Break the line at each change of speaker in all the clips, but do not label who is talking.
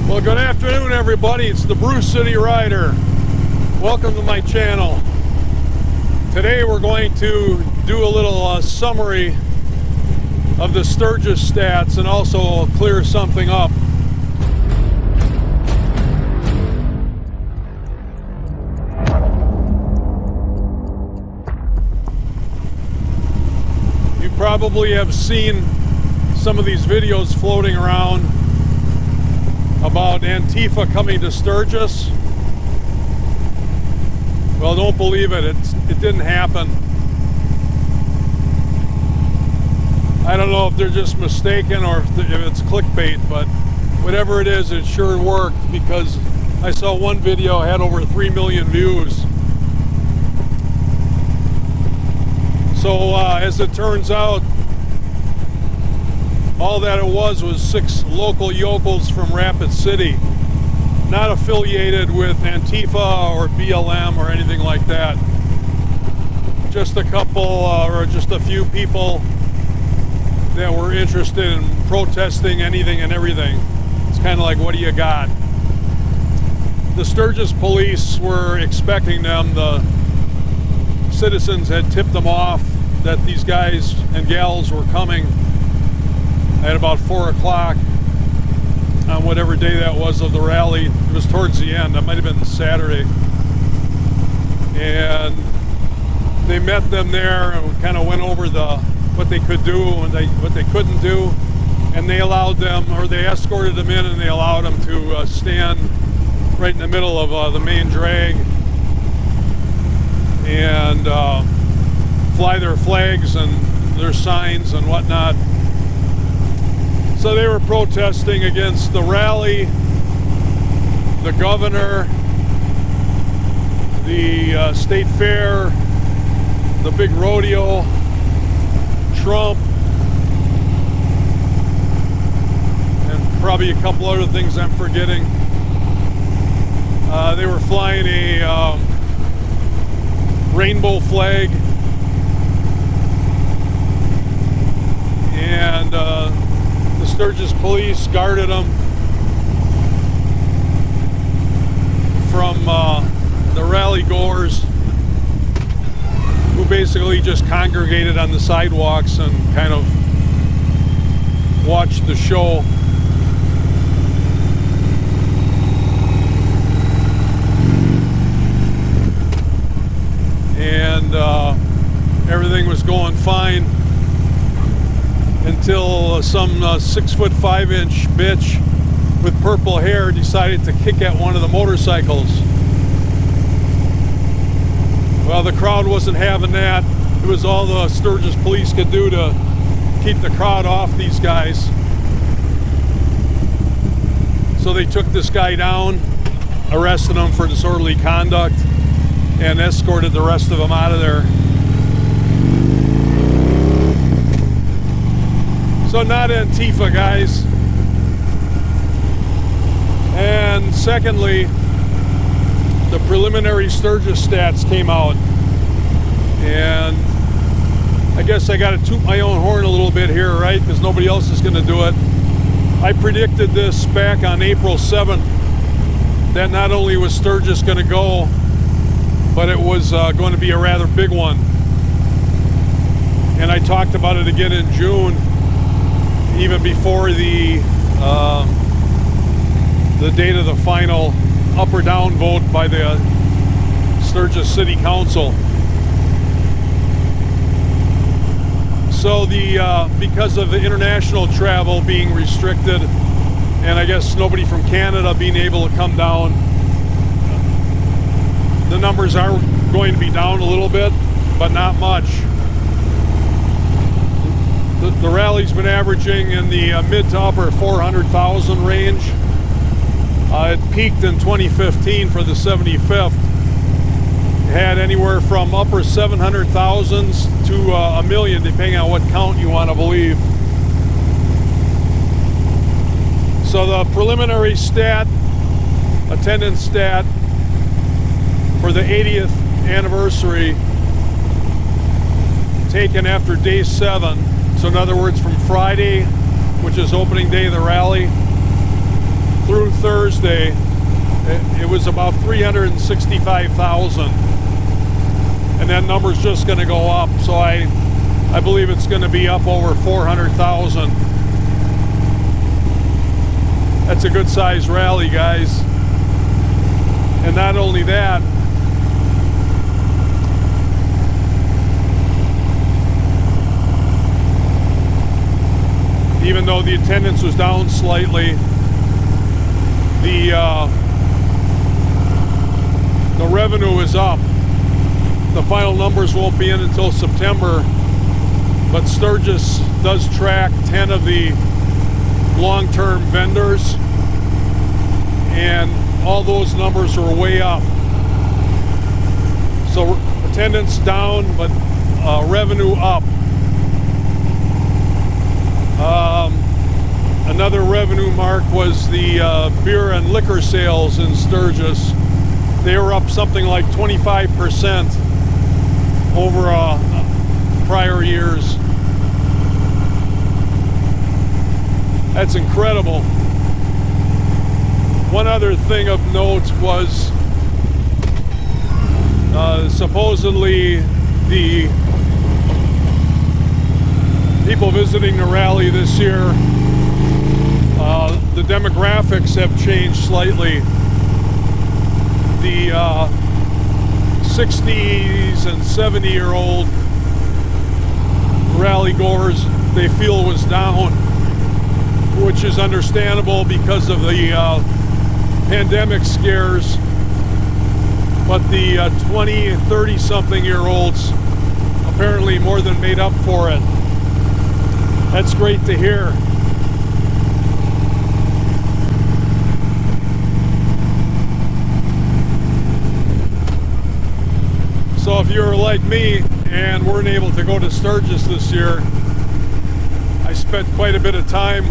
Well, good afternoon, everybody. It's the Bruce City Rider. Welcome to my channel. Today we're going to do a little summary of the Sturgis stats and also clear something up. You probably have seen some of these videos floating around about Antifa coming to Sturgis. Well, don't believe it. It didn't happen. I don't know if they're just mistaken or if it's clickbait, but whatever it is, it sure worked, because I saw one video had over 3 million views. So as it turns out, all that it was 6 local yokels from Rapid City, not affiliated with Antifa or BLM or anything like that. Just a couple or just a few people that were interested in protesting anything and everything. It's kind of like, what do you got? The Sturgis police were expecting them. The citizens had tipped them off that these guys and gals were coming at about 4 o'clock on whatever day that was of the rally. It was towards the end. That might have been Saturday. And they met them there and kind of went over what they could do and what they couldn't do. And they allowed them, or they escorted them in, and they allowed them to stand right in the middle of the main drag and fly their flags and their signs and whatnot. So they were protesting against the rally, the governor, the state fair, the big rodeo, Trump, and probably a couple other things I'm forgetting. They were flying a rainbow flag, and the Sturgis police guarded them from the rally goers, who basically just congregated on the sidewalks and kind of watched the show. And everything was going fine until some 6'5" bitch with purple hair decided to kick at one of the motorcycles. Well, the crowd wasn't having that. It was all the Sturgis police could do to keep the crowd off these guys. So they took this guy down, arrested him for disorderly conduct, and escorted the rest of them out of there. So not Antifa, guys. And secondly, the preliminary Sturgis stats came out, and I guess I got to toot my own horn a little bit here, right? Because nobody else is going to do it. I predicted this back on April 7th, that not only was Sturgis going to go, but it was going to be a rather big one. And I talked about it again in June, even before the date of the final up or down vote by the Sturgis City Council. So because of the international travel being restricted, and I guess nobody from Canada being able to come down, the numbers are going to be down a little bit, but not much. The rally's been averaging in the mid to upper 400,000 range. It peaked in 2015 for the 75th. It had anywhere from upper 700,000s to a million, depending on what count you want to believe. So the preliminary stat, attendance stat for the 80th anniversary, taken after day 7. So in other words, from Friday, which is opening day of the rally, through Thursday, Tuesday, it was about 365,000. And that number's just going to go up. So I believe it's going to be up over 400,000. That's a good size rally, guys. And not only that, even though the attendance was down slightly, the revenue is up. The final numbers won't be in until September, but Sturgis does track 10 of the long-term vendors, and all those numbers are way up. So attendance down, but revenue up. Another revenue mark was the beer and liquor sales in Sturgis. They were up something like 25% over prior years. That's incredible. One other thing of note was supposedly the people visiting the rally this year, the demographics have changed slightly. The 60s and 70-year-old rally goers, they feel was down, which is understandable because of the pandemic scares. But the 20, 30-something-year-olds apparently more than made up for it. That's great to hear. So if you're like me and weren't able to go to Sturgis this year, I spent quite a bit of time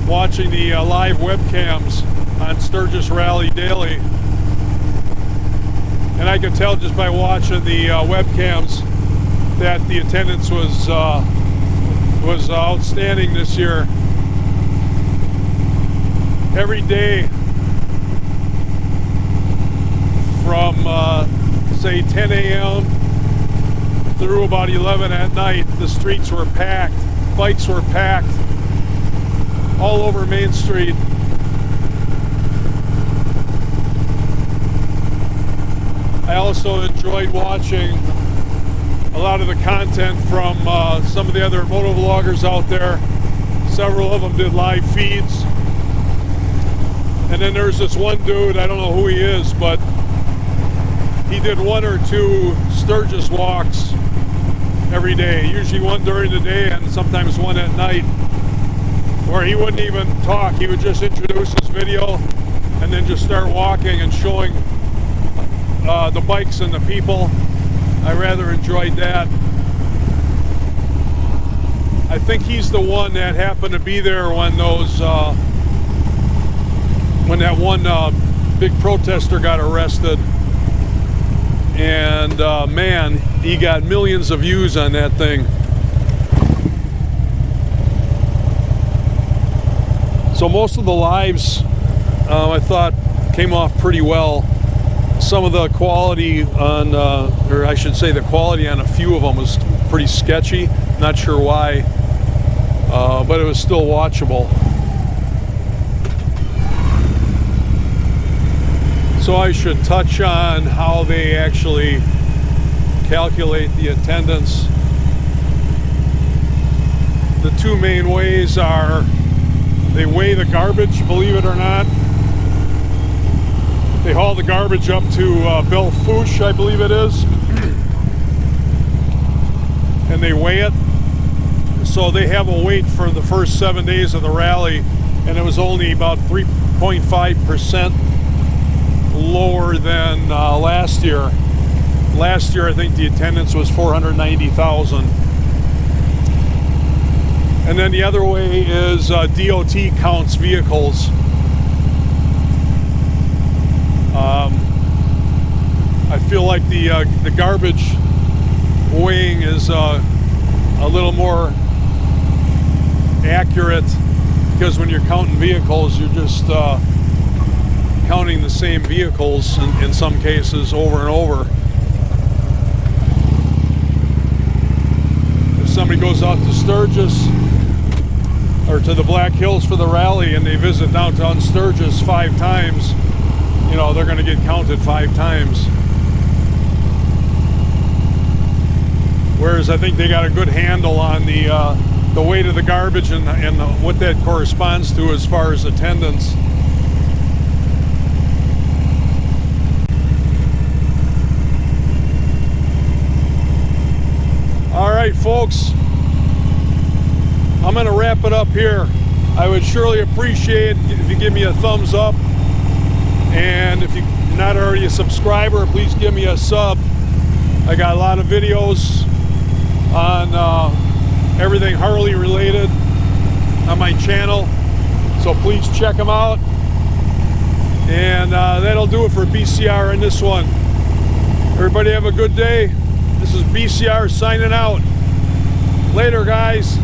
watching the live webcams on Sturgis Rally Daily. And I could tell just by watching the webcams that the attendance was outstanding this year. Every day from say 10 a.m. through about 11 at night, the streets were packed, bikes were packed all over Main Street. I also enjoyed watching a lot of the content from some of the other motovloggers out there. Several of them did live feeds. And then there's this one dude, I don't know who he is, but he did 1 or 2 Sturgis walks every day. Usually one during the day and sometimes one at night, where he wouldn't even talk. He would just introduce his video and then just start walking and showing the bikes and the people. I rather enjoyed that. I think he's the one that happened to be there when those when that one big protester got arrested, and man, he got millions of views on that thing. So most of the lives I thought came off pretty well. Some of the quality on, or I should say the quality on a few of them was pretty sketchy. Not sure why, but it was still watchable. So I should touch on how they actually calculate the attendance. The two main ways are they weigh the garbage, believe it or not. They haul the garbage up to Belfouche, I believe it is, and they weigh it. So they have a weight for the first 7 days of the rally, and it was only about 3.5% lower than last year. Last year, I think the attendance was 490,000. And then the other way is DOT counts vehicles. I feel like the garbage weighing is a little more accurate, because when you're counting vehicles, you're just counting the same vehicles in some cases over and over. If somebody goes out to Sturgis or to the Black Hills for the rally and they visit downtown Sturgis 5 times, you know, they're going to get counted 5 times. Whereas I think they got a good handle on the weight of the garbage and what that corresponds to as far as attendance. All right, folks, I'm going to wrap it up here. I would surely appreciate if you give me a thumbs up, and if you're not already a subscriber, please give me a sub. I got a lot of videos on everything Harley related on my channel, so please check them out. And that'll do it for BCR in this one. Everybody have a good day. This is BCR signing out. Later, guys.